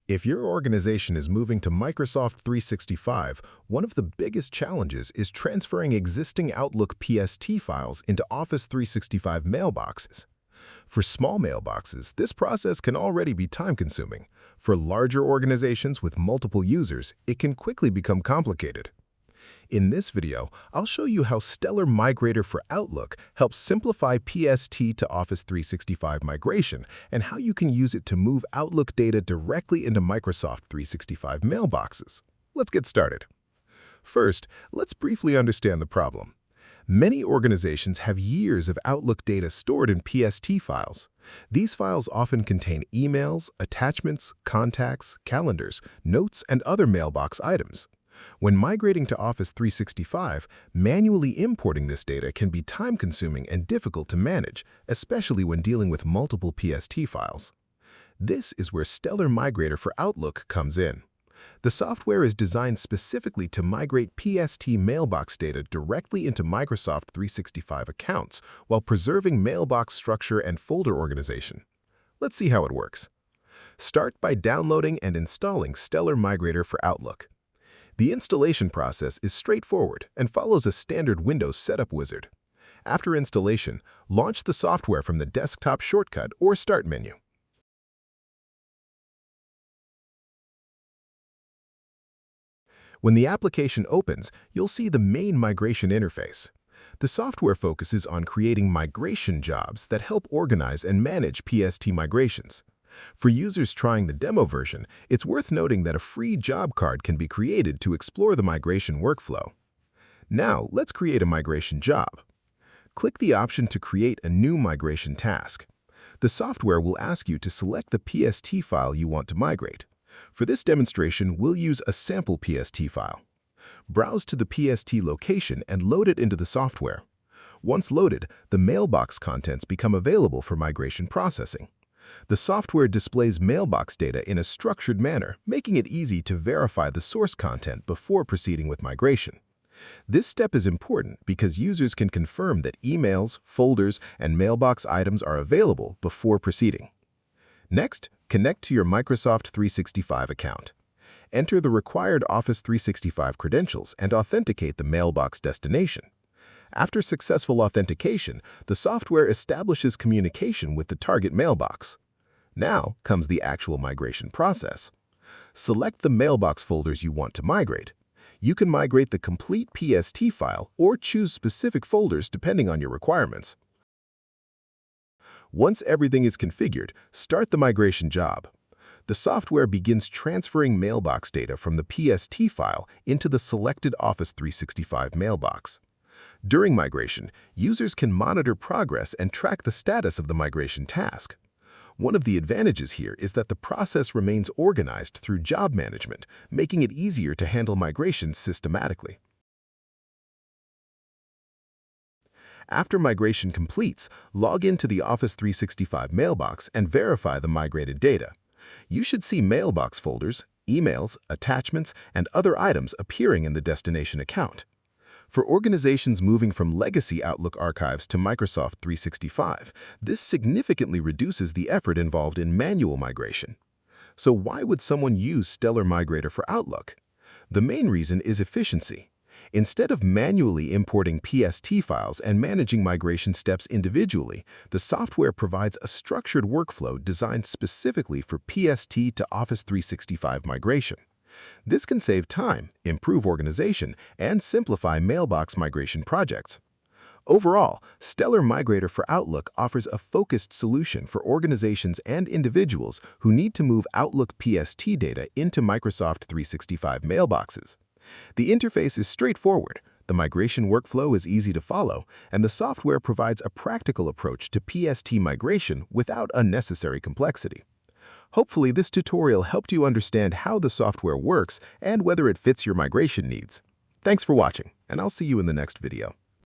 If your organization is moving to Microsoft 365, one of the biggest challenges is transferring existing Outlook PST files into Office 365 mailboxes. For small mailboxes, this process can already be time-consuming. For larger organizations with multiple users, it can quickly become complicated. In this video, I'll show you how Stellar Migrator for Outlook helps simplify PST to Office 365 migration and how you can use it to move Outlook data directly into Microsoft 365 mailboxes. Let's get started. First, let's briefly understand the problem. Many organizations have years of Outlook data stored in PST files. These files often contain emails, attachments, contacts, calendars, notes, and other mailbox items. When migrating to Office 365, manually importing this data can be time-consuming and difficult to manage, especially when dealing with multiple PST files. This is where Stellar Migrator for Outlook comes in. The software is designed specifically to migrate PST mailbox data directly into Microsoft 365 accounts while preserving mailbox structure and folder organization. Let's see how it works. Start by downloading and installing Stellar Migrator for Outlook. The installation process is straightforward and follows a standard Windows setup wizard. After installation, launch the software from the desktop shortcut or Start menu. When the application opens, you'll see the main migration interface. The software focuses on creating migration jobs that help organize and manage PST migrations. For users trying the demo version, it's worth noting that a free job card can be created to explore the migration workflow. Now, let's create a migration job. Click the option to create a new migration task. The software will ask you to select the PST file you want to migrate. For this demonstration, we'll use a sample PST file. Browse to the PST location and load it into the software. Once loaded, the mailbox contents become available for migration processing. The software displays mailbox data in a structured manner, making it easy to verify the source content before proceeding with migration. This step is important because users can confirm that emails, folders, and mailbox items are available before proceeding. Next, connect to your Microsoft 365 account. Enter the required Office 365 credentials and authenticate the mailbox destination. After successful authentication, the software establishes communication with the target mailbox. Now comes the actual migration process. Select the mailbox folders you want to migrate. You can migrate the complete PST file or choose specific folders depending on your requirements. Once everything is configured, start the migration job. The software begins transferring mailbox data from the PST file into the selected Office 365 mailbox. During migration, users can monitor progress and track the status of the migration task. One of the advantages here is that the process remains organized through job management, making it easier to handle migrations systematically. After migration completes, log into the Office 365 mailbox and verify the migrated data. You should see mailbox folders, emails, attachments, and other items appearing in the destination account. For organizations moving from legacy Outlook archives to Microsoft 365, this significantly reduces the effort involved in manual migration. So why would someone use Stellar Migrator for Outlook? The main reason is efficiency. Instead of manually importing PST files and managing migration steps individually, the software provides a structured workflow designed specifically for PST to Office 365 migration. This can save time, improve organization, and simplify mailbox migration projects. Overall, Stellar Migrator for Outlook offers a focused solution for organizations and individuals who need to move Outlook PST data into Microsoft 365 mailboxes. The interface is straightforward, the migration workflow is easy to follow, and the software provides a practical approach to PST migration without unnecessary complexity. Hopefully, this tutorial helped you understand how the software works and whether it fits your migration needs. Thanks for watching, and I'll see you in the next video.